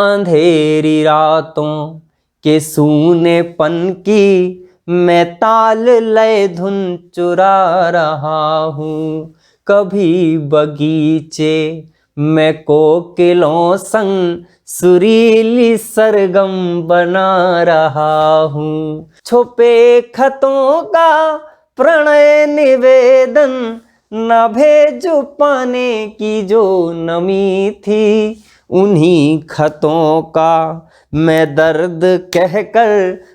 अंधेरी रातों के सूनेपन की मैं ताल लय धुन चुरा रहा हूँ। कभी बगीचे मैं कोकिलों संग सुरीली सरगम बना रहा हूँ। छुपे खतों का प्रणय निवेदन न भेजो पाने की जो नमी थी। उन्हीं खतों का मैं दर्द कहकर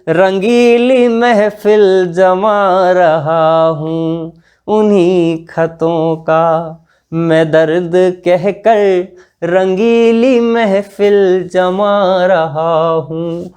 रंगीली महफिल जमा रहा हूँ। उन्हीं खतों का मैं दर्द कहकर रंगीली महफिल जमा रहा हूँ।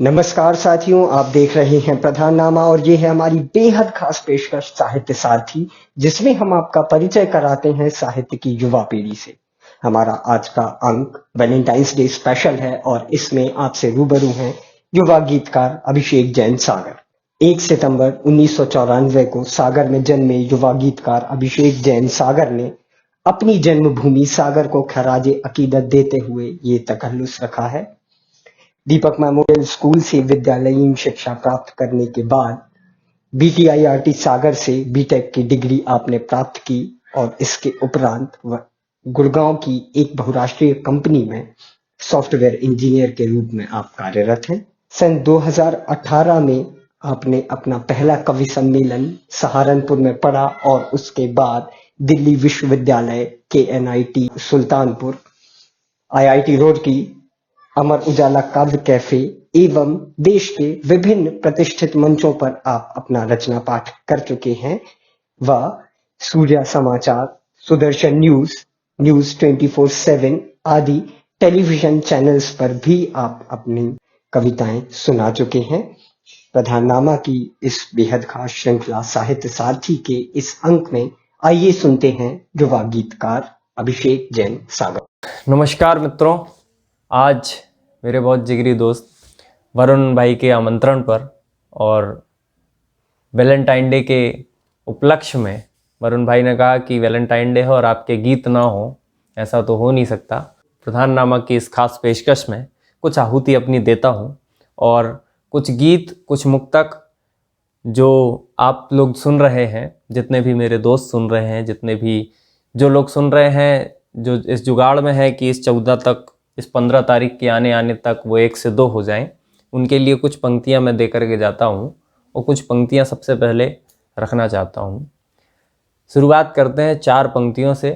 नमस्कार साथियों, आप देख रहे हैं प्रधाननामा और ये है हमारी बेहद खास पेशकश साहित्य सारथी, जिसमें हम आपका परिचय कराते हैं साहित्य की युवा पीढ़ी से। हमारा आज का अंक वैलेंटाइंस डे स्पेशल है और इसमें आपसे रूबरू हैं युवा गीतकार अभिषेक जैन सागर। 1 सितंबर 1994 को सागर में जन्मे युवा गीतकार अभिषेक जैन सागर ने अपनी जन्मभूमि सागर को खराजे अकीदत देते हुए ये तकल्लुस रखा है। दीपक मेमोरियल स्कूल से विद्यालयीन शिक्षा प्राप्त करने के बाद BTIRT सागर से बीटेक की डिग्री आपने प्राप्त की और इसके उपरांत गुड़गांव की एक बहुराष्ट्रीय कंपनी में सॉफ्टवेयर इंजीनियर के रूप में आप कार्यरत हैं। सन 2018 में आपने अपना पहला कवि सम्मेलन सहारनपुर में पढ़ा और उसके बाद दिल्ली विश्वविद्यालय KNIT सुल्तानपुर, IIT रुड़की, अमर उजाला काव्य कैफे एवं देश के विभिन्न प्रतिष्ठित मंचों पर आप अपना रचना पाठ कर चुके हैं। वह सूर्या समाचार, सुदर्शन न्यूज, न्यूज 24/7 आदि टेलीविजन चैनल्स पर भी आप अपनी कविताएं सुना चुके हैं। प्रधाननामा की इस बेहद खास श्रृंखला साहित्य सारथी के इस अंक में आइए सुनते हैं युवा गीतकार अभिषेक जैन सागर। नमस्कार मित्रों, आज मेरे बहुत जिगरी दोस्त वरुण भाई के आमंत्रण पर और वैलेंटाइन डे के उपलक्ष्य में वरुण भाई ने कहा कि वैलेंटाइन डे हो और आपके गीत ना हो, ऐसा तो हो नहीं सकता। प्रधाननामा की इस खास पेशकश में कुछ आहुति अपनी देता हूँ और कुछ गीत, कुछ मुक्तक जो आप लोग सुन रहे हैं, जितने भी मेरे दोस्त सुन रहे हैं, जितने भी जो लोग सुन रहे हैं, जो इस जुगाड़ में है कि इस 14 तक, इस 15 तारीख के आने तक वो 1 से 2 हो जाएं, उनके लिए कुछ पंक्तियां मैं दे करके जाता हूं और कुछ पंक्तियां सबसे पहले रखना चाहता हूं। शुरुआत करते हैं 4 पंक्तियों से।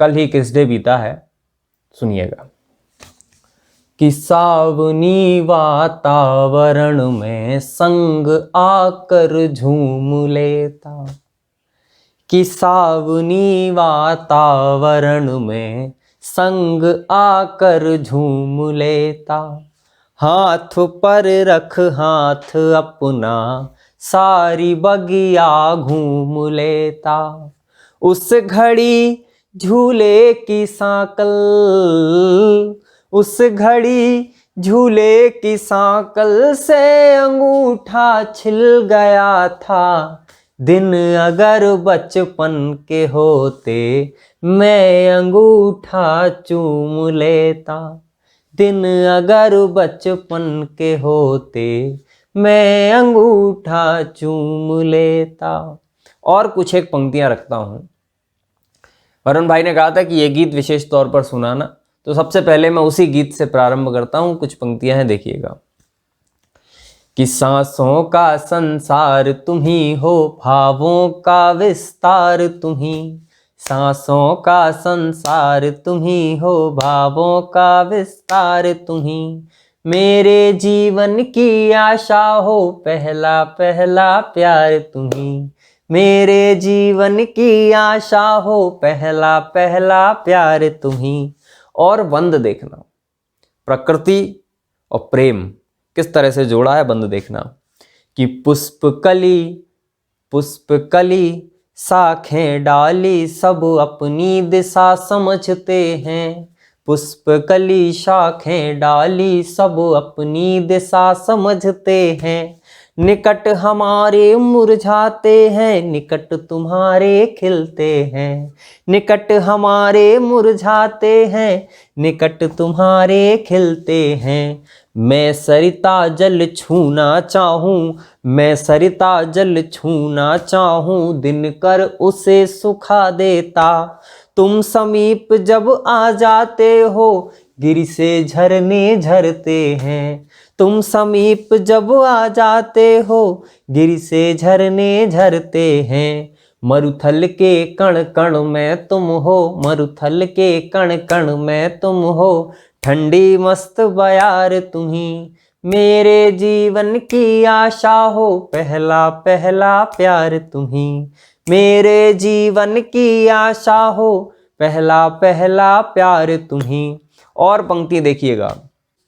कल ही किस डे बीता है, सुनिएगा। कि सावनी वातावरण में संग आकर झूम लेता, कि सावनी वातावरण में संग आकर झूम लेता। हाथ पर रख हाथ अपना सारी बगिया घूम लेता। उस घड़ी झूले की सांकल, उस घड़ी झूले की सांकल से अंगूठा छिल गया था। दिन अगर बचपन के होते मैं अंगूठा चूम लेता। दिन अगर बचपन के होते मैं अंगूठा चूम लेता। और कुछ एक पंक्तियां रखता हूँ। वरुण भाई ने कहा था कि ये गीत विशेष तौर पर सुनाना, तो सबसे पहले मैं उसी गीत से प्रारंभ करता हूँ। कुछ पंक्तियां हैं, देखिएगा। कि सांसों का संसार तुम्ही हो, भावों का विस्तार तुम्ही। सांसों का संसार तुम्ही हो, भावों का विस्तार तुम्ही। मेरे जीवन की आशा हो, पहला पहला प्यार तुम्ही। मेरे जीवन की आशा हो, पहला पहला प्यार तुम्ही। और बंद देखना, प्रकृति और प्रेम किस तरह से जोड़ा है, बंद देखना। कि पुष्प कली शाखें डाली, सब अपनी दिशा समझते हैं। पुष्प कली शाखें डाली सब अपनी दिशा समझते हैं। निकट हमारे मुरझाते हैं, निकट तुम्हारे खिलते हैं। निकट हमारे मुरझाते हैं, निकट तुम्हारे खिलते हैं। मैं सरिता जल छूना चाहूँ, मैं सरिता जल छूना चाहूँ, दिन कर उसे सुखा देता। तुम समीप जब आ जाते हो, गिर से झरने झरते हैं। तुम समीप जब आ जाते हो, गिर से झरने झरते हैं। मरुथल के कण कण में तुम हो, मरुथल के कण कण में तुम हो, ठंडी मस्त बयार तुम्ही। मेरे जीवन की आशा हो, पहला पहला प्यार तुम्ही। मेरे जीवन की आशा हो, पहला पहला प्यार तुम्ही। और पंक्ति देखिएगा।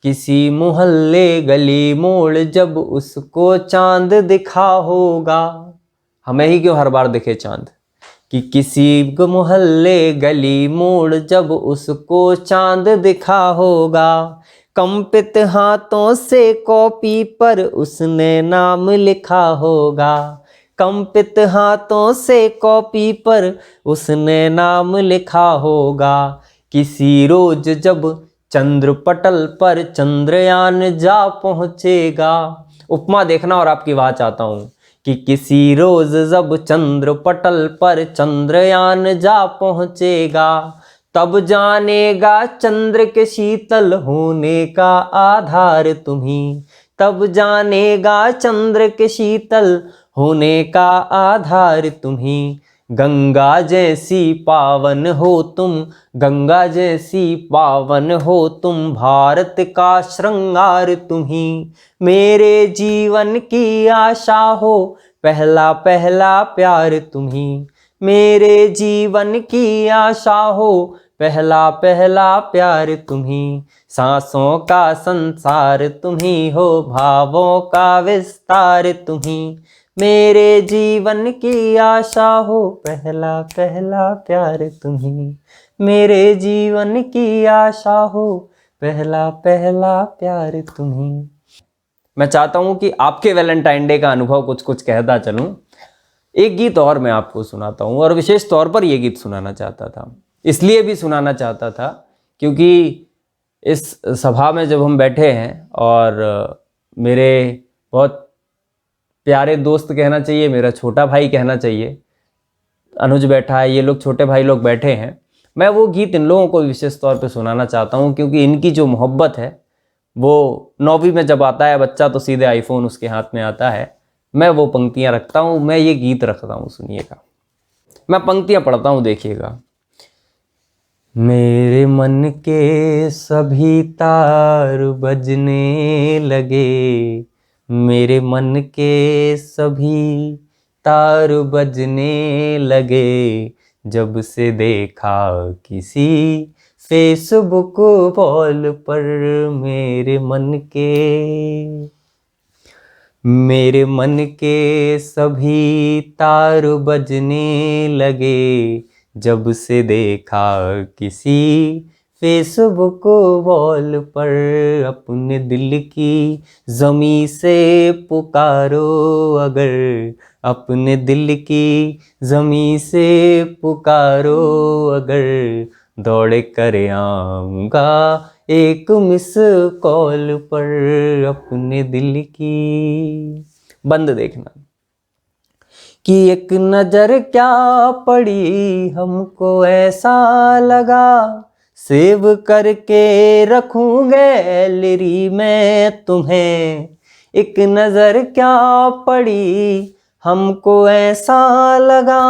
किसी मोहल्ले गली मोड़ जब उसको चांद दिखा होगा। हमें ही क्यों हर बार दिखे चांद। कि किसी मोहल्ले गली मोड़ जब उसको चांद दिखा होगा। कंपित हाथों से कॉपी पर उसने नाम लिखा होगा। कंपित हाथों से कॉपी पर उसने नाम लिखा होगा। किसी रोज जब चंद्र पटल पर चंद्रयान जा पहुँचेगा। उपमा देखना और आपकी आवाज चाहता हूँ कि किसी रोज जब चंद्र पटल पर चंद्रयान जा पहुँचेगा, तब जानेगा चंद्र के शीतल होने का आधार तुम्ही। तब जानेगा चंद्र के शीतल होने का आधार तुम्ही। गंगा जैसी पावन हो तुम, गंगा जैसी पावन हो तुम, भारत का श्रृंगार तुम्ही। मेरे जीवन की आशा हो, पहला पहला प्यार तुम्ही। मेरे जीवन की आशा हो, पहला पहला प्यार तुम्ही। सांसों का संसार तुम्ही हो, भावों का विस्तार तुम्ही। मेरे जीवन की आशा हो, पहला पहला प्यार तुम्ही। मेरे जीवन की आशा हो, पहला पहला प्यार तुम्ही। मैं चाहता हूं कि आपके वैलेंटाइन डे का अनुभव कुछ कुछ कहता चलूं। एक गीत और मैं आपको सुनाता हूं, और विशेष तौर पर यह गीत सुनाना चाहता था। इसलिए भी सुनाना चाहता था क्योंकि इस सभा में जब हम बैठे हैं और मेरे बहुत प्यारे दोस्त कहना चाहिए, मेरा छोटा भाई कहना चाहिए, अनुज बैठा है, ये लोग छोटे भाई लोग बैठे हैं, मैं वो गीत इन लोगों को विशेष तौर पे सुनाना चाहता हूँ क्योंकि इनकी जो मोहब्बत है वो 9वीं में जब आता है बच्चा तो सीधे आईफोन उसके हाथ में आता है। मैं वो पंक्तियाँ रखता हूँ, मैं ये गीत रखता हूँ, सुनिएगा। मैं पंक्तियाँ पढ़ता हूँ, देखिएगा। मेरे मन के सभी तार बजने लगे, मेरे मन के सभी तार बजने लगे, जब से देखा किसी फेसबुक वॉल पर मेरे मन के सभी तार बजने लगे, जब से देखा किसी फेसबुक वॉल पर। अपने दिल की ज़मीं से पुकारो अगर, अपने दिल की ज़मीं से पुकारो अगर, दौड़ कर आऊँगा एक मिस कॉल पर अपने दिल की। बंद देखना कि एक नजर क्या पड़ी हमको ऐसा लगा, सेव करके रखूं गैलरी में तुम्हें। एक नजर क्या पड़ी हमको ऐसा लगा,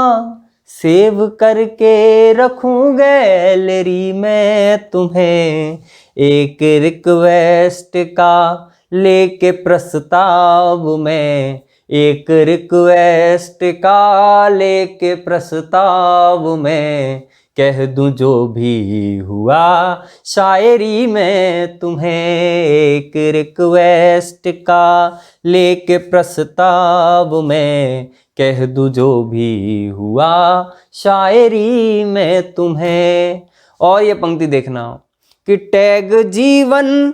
सेव करके रखूं गैलरी में तुम्हें। एक रिक्वेस्ट का लेके प्रस्ताव में, एक रिक्वेस्ट का लेके प्रस्ताव में, कह दूं जो भी हुआ शायरी में तुम्हें। एक रिक्वेस्ट का लेके प्रस्ताव में, कह दूं जो भी हुआ शायरी में तुम्हें। और ये पंक्ति देखना कि टैग जीवन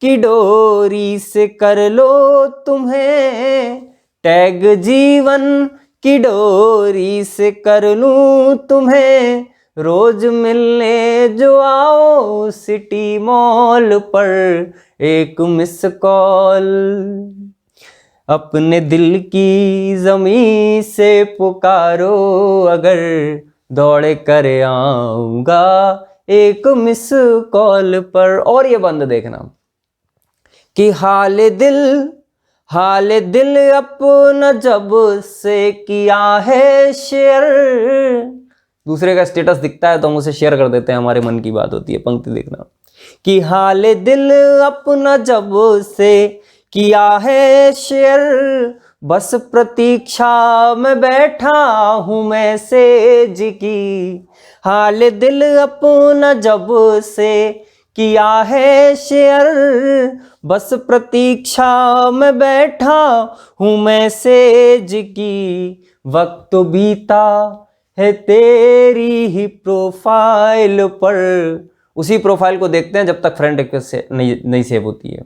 की डोरी से कर लो तुम्हें, टैग जीवन की डोरी से कर लूं तुम्हें, रोज मिलने जो आओ सिटी मॉल पर एक मिस कॉल, अपने दिल की जमीन से पुकारो अगर दौड़े कर आऊंगा एक मिस कॉल पर। और ये बंद देखना कि हाल दिल अपना जब से किया है शेयर, दूसरे का स्टेटस दिखता है तो हम उसे शेयर कर देते हैं, हमारे मन की बात होती है। पंक्ति देखना कि हाल दिल अपना जब से किया है शेयर, बस प्रतीक्षा में बैठा हूं मैसेज की, हाल दिल अपना जब से किया है शेयर, बस प्रतीक्षा में बैठा हूं मैसेज की, वक्त बीता है तेरी ही प्रोफाइल पर, उसी प्रोफाइल को देखते हैं जब तक फ्रेंड रिक्वेस्ट से नहीं सेव होती है,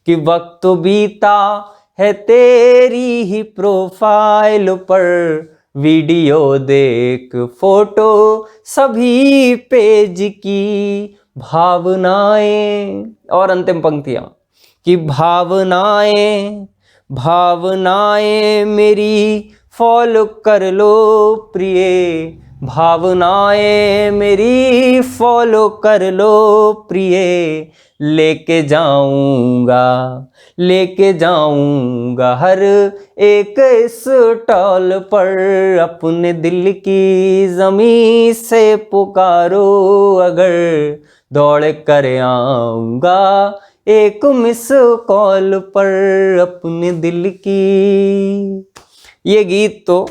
कि वक्त बीता है तेरी ही प्रोफाइल पर, वीडियो देख फोटो सभी पेज की, भावनाएं। और अंतिम पंक्तियां कि भावनाएं मेरी फॉलो कर लो प्रिय, भावनाएं मेरी फॉलो कर लो प्रिय, लेके जाऊंगा हर एक स्टॉल पर, अपने दिल की जमीन से पुकारो अगर दौड़ कर आऊंगा एक मिस कॉल पर, अपने दिल की। ये गीत तो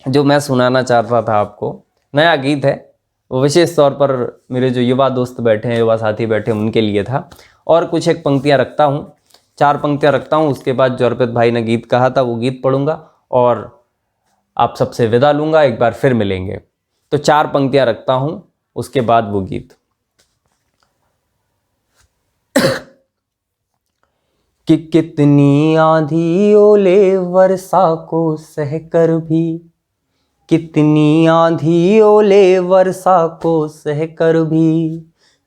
जो मैं सुनाना चाह रहा था आपको, नया गीत है, वो विशेष तौर पर मेरे जो युवा दोस्त बैठे हैं, युवा साथी बैठे हैं, उनके लिए था। और कुछ एक पंक्तियां रखता हूँ, 4 पंक्तियां रखता हूँ, उसके बाद जो अर्पित भाई ने गीत कहा था वो गीत पढ़ूंगा और आप सबसे विदा लूंगा, एक बार फिर मिलेंगे। तो 4 पंक्तियां रखता हूँ, उसके बाद वो गीत। कि कितनी आंधी ओले वर्षा को सहकर भी, कितनी आंधी ओले वर्षा को सहकर भी,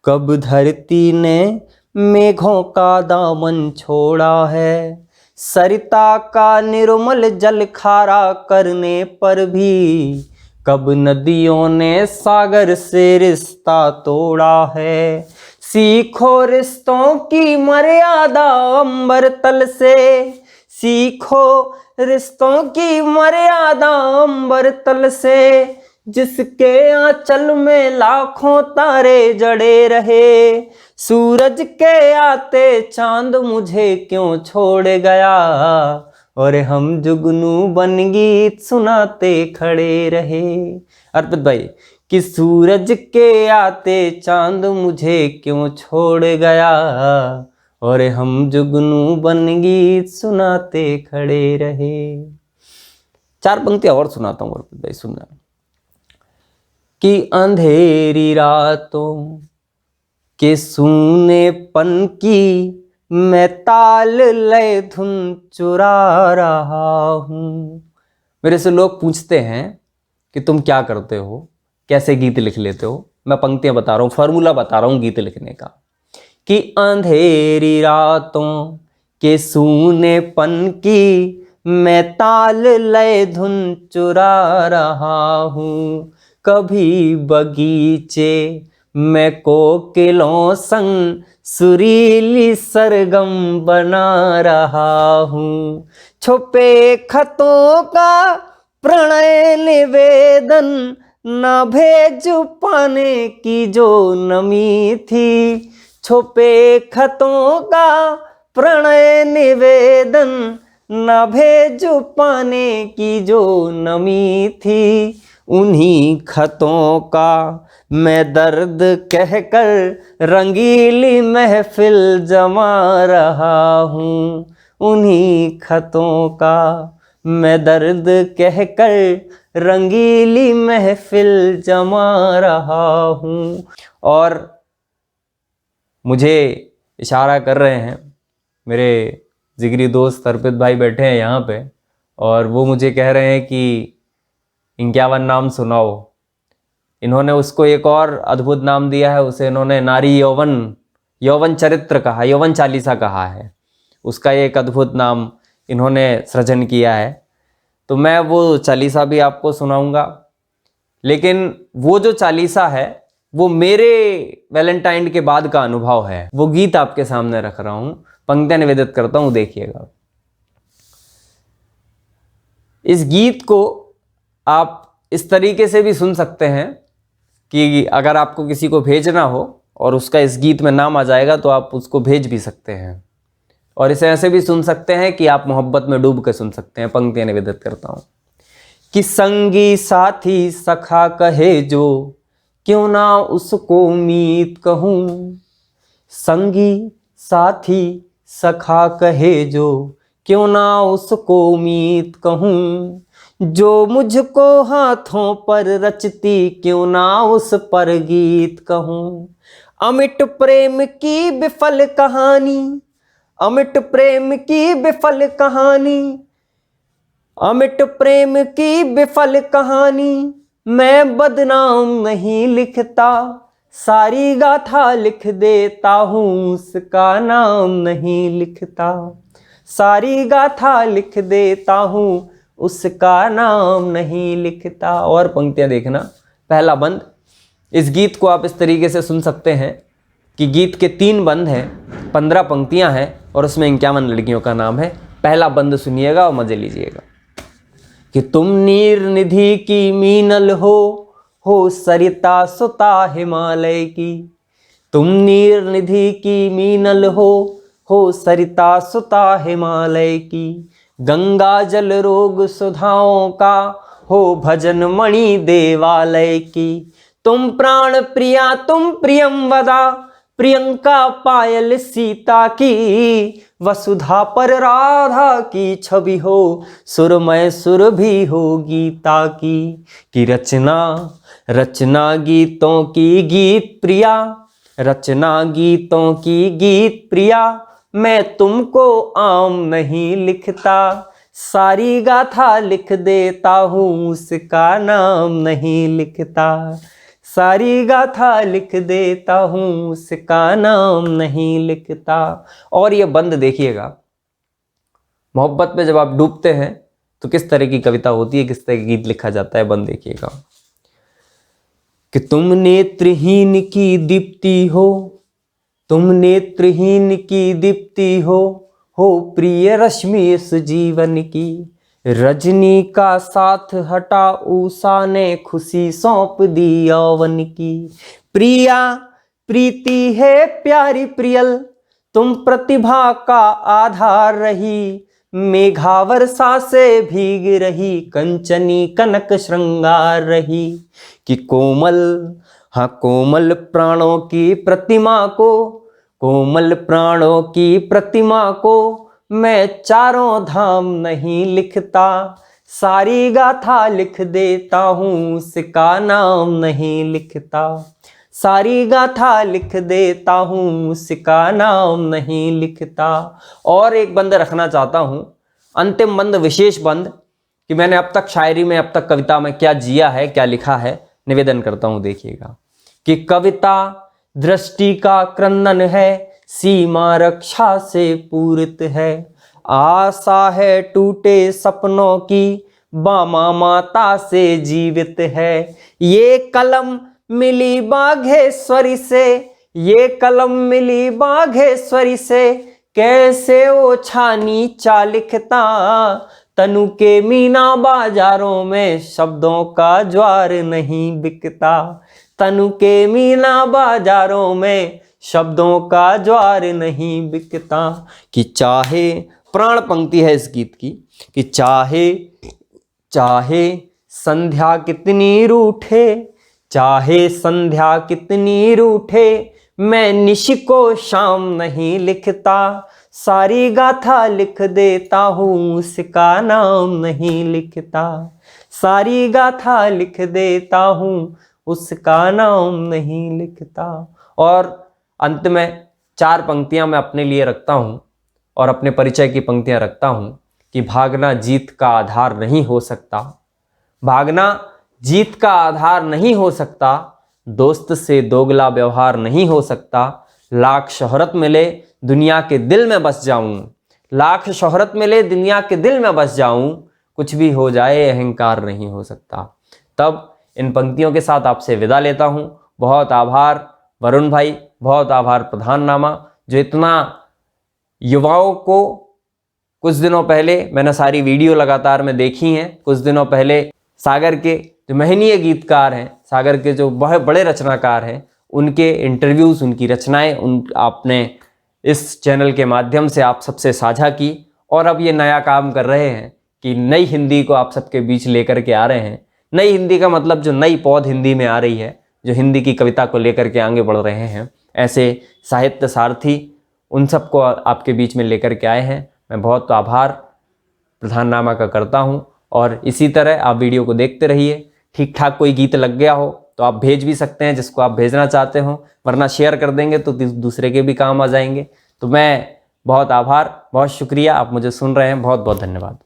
कब धरती ने मेघों का दामन छोड़ा है, सरिता का निर्मल जल खारा करने पर भी, कब नदियों ने सागर से रिश्ता तोड़ा है, सीखो रिश्तों की मर्यादा अंबर तल से, सीखो रिश्तों की मर्यादा अंबर तल से, जिसके आंचल में लाखों तारे जड़े रहे, सूरज के आते चांद मुझे क्यों छोड़ गया, और हम जुगनू बन गीत सुनाते खड़े रहे। अर्पित भाई कि सूरज के आते चांद मुझे क्यों छोड़ गया, और हम जुगनू बन गीत सुनाते खड़े रहे। 4 पंक्तियां और सुनाता हूँ अर्पित भाई, सुनना। कि अंधेरी रातों के सूनेपन की मैं ताल लय धुन चुरा रहा हूँ। मेरे से लोग पूछते हैं कि तुम क्या करते हो, कैसे गीत लिख लेते हो। मैं पंक्तियां बता रहा हूँ, फॉर्मूला बता रहा हूँ गीत लिखने का। कि अंधेरी रातों के सूनेपन की मैं ताल लय धुन चुरा रहा हूँ, कभी बगीचे मैं कोकिलों संग सुरीली सरगम बना रहा हूँ, छुपे खतों का प्रणय निवेदन ना भेज पाने की जो नमी थी, छुपे खतों का प्रणय निवेदन ना भेज पाने की जो नमी थी, उन्हीं खतों का मैं दर्द कहकर रंगीली महफिल जमा रहा हूँ, उन्हीं खतों का मैं दर्द कहकर रंगीली महफिल जमा रहा हूँ। और मुझे इशारा कर रहे हैं। मेरे जिगरी दोस्त अर्पित भाई बैठे हैं यहाँ पे और वो मुझे कह रहे हैं कि 51 नाम सुनाओ। इन्होंने उसको एक और अद्भुत नाम दिया है, उसे इन्होंने नारी यौवन चरित्र कहा, यौवन चालीसा कहा है। उसका एक अद्भुत नाम इन्होंने सृजन किया है। तो मैं वो चालीसा भी आपको सुनाऊंगा, लेकिन वो जो चालीसा है वो मेरे वैलेंटाइन के बाद का अनुभव है। वो गीत आपके सामने रख रहा हूं, पंक्तियां निवेदित करता हूं, देखिएगा। इस गीत को आप इस तरीके से भी सुन सकते हैं कि अगर आपको किसी को भेजना हो और उसका इस गीत में नाम आ जाएगा तो आप उसको भेज भी सकते हैं, और इसे ऐसे भी सुन सकते हैं कि आप मोहब्बत में डूब के सुन सकते हैं। पंक्तियां निवेदित करता हूं कि संगी साथी सखा कहे जो, क्यों ना उसको मीत कहूं। संगी साथी सखा कहे जो, क्यों ना उसको मीत कहूं। जो मुझको हाथों पर रचती, क्यों ना उस पर गीत कहूं। अमिट प्रेम की विफल कहानी, अमिट प्रेम की विफल कहानी, अमिट प्रेम की विफल कहानी, मैं बदनाम नहीं लिखता। सारी गाथा लिख देता हूँ, उसका नाम नहीं लिखता। सारी गाथा लिख देता हूँ, उसका नाम नहीं लिखता। और पंक्तियां देखना, पहला बंद। इस गीत को आप इस तरीके से सुन सकते हैं कि गीत के 3 बंद हैं, 15 पंक्तियां हैं और उसमें 51 लड़कियों का नाम है। पहला बंद सुनिएगा और मजे लीजिएगा कि तुम नीर निधि की मीनल हो सरिता सुता हिमालय की। तुम नीर निधि की मीनल हो सरिता सुता हिमालय की। गंगा जल रोग सुधाओं का, हो भजन मणि देवालय की। तुम प्राण प्रिया तुम प्रियम वदा, प्रियंका पायल सीता की। वसुधा पर राधा की छवि हो, सुरमय सुर भी हो गीता की। कि रचना रचना गीतों की गीत प्रिया, रचना गीतों की गीत प्रिया। मैं तुमको आम नहीं लिखता। सारी गाथा लिख देता हूँ, उसका नाम नहीं लिखता। सारी गाथा लिख देता हूँ, उसका नाम नहीं लिखता। और ये बंद देखिएगा, मोहब्बत में जब आप डूबते हैं तो किस तरह की कविता होती है, किस तरह की गीत लिखा जाता है। बंद देखिएगा कि तुम नेत्रहीन की दीप्ति हो, तुम नेत्रहीन की दीप्ति हो प्रिय रश्मि इस जीवन की। रजनी का साथ हटा उषा ने खुशी सौंप दी यौवन की। प्रिया प्रीति है प्यारी प्रियल, तुम प्रतिभा का आधार रही। मेघा वर्षा से भीग रही, कंचनी कनक श्रृंगार रही। कि कोमल कोमल प्राणों की प्रतिमा को, कोमल प्राणों की प्रतिमा को मैं चारों धाम नहीं लिखता। सारी गाथा लिख देता हूँ, उसका नाम नहीं लिखता। सारी गाथा लिख देता हूँ, उसका नाम नहीं लिखता। और एक बंद रखना चाहता हूँ, अंतिम बंद, विशेष बंद, कि मैंने अब तक शायरी में, अब तक कविता में क्या जिया है, क्या लिखा है, निवेदन करता हूँ। देखिएगा कि कविता दृष्टि का क्रंदन है, सीमा रक्षा से पूरित है। आशा है टूटे सपनों की, बामा माता से जीवित है। ये कलम मिली बाघेश्वरी से, ये कलम मिली बाघेश्वरी से। कैसे ओछा नीचा लिखता, तनु के मीना बाजारों में शब्दों का ज्वार नहीं बिकता। तनु के मीना बाजारों में शब्दों का ज्वार नहीं बिकता। कि चाहे, प्राण पंक्ति है इस गीत की, कि चाहे चाहे संध्या कितनी रूठे, चाहे संध्या कितनी रूठे, मैं निशि को शाम नहीं लिखता। सारी गाथा लिख देता हूँ, उसका नाम नहीं लिखता। सारी गाथा लिख देता हूँ, उसका नाम नहीं लिखता। और अंत में 4 पंक्तियां मैं अपने लिए रखता हूं और अपने परिचय की पंक्तियां रखता हूं कि भागना जीत का आधार नहीं हो सकता, भागना जीत का आधार नहीं हो सकता, दोस्त से दोगला व्यवहार नहीं हो सकता, लाख शोहरत मिले दुनिया के दिल में बस जाऊं, लाख शोहरत मिले दुनिया के दिल में बस जाऊं, कुछ भी हो जाए अहंकार नहीं हो सकता। तब इन पंक्तियों के साथ आपसे विदा लेता हूं। बहुत आभार वरुण भाई, बहुत आभार प्रधाननामा, जो इतना युवाओं को, कुछ दिनों पहले मैंने सारी वीडियो लगातार में देखी हैं, कुछ दिनों पहले सागर के जो महनीय गीतकार हैं, सागर के जो बहुत बड़े रचनाकार हैं, उनके इंटरव्यूज़, उनकी रचनाएं आपने इस चैनल के माध्यम से आप सबसे साझा की और अब ये नया काम कर रहे हैं कि नई हिंदी को आप सबके बीच लेकर के आ रहे हैं। नई हिंदी का मतलब जो नई पौध हिंदी में आ रही है, जो हिंदी की कविता को लेकर के आगे बढ़ रहे हैं, ऐसे साहित्य सारथी उन सबको आपके बीच में लेकर के आए हैं। मैं बहुत आभार प्रधाननामा का करता हूं और इसी तरह आप वीडियो को देखते रहिए। ठीक ठाक कोई गीत लग गया हो तो आप भेज भी सकते हैं जिसको आप भेजना चाहते हो, वरना शेयर कर देंगे तो दूसरे के भी काम आ जाएंगे। तो मैं बहुत आभार, बहुत शुक्रिया, आप मुझे सुन रहे हैं, बहुत बहुत धन्यवाद।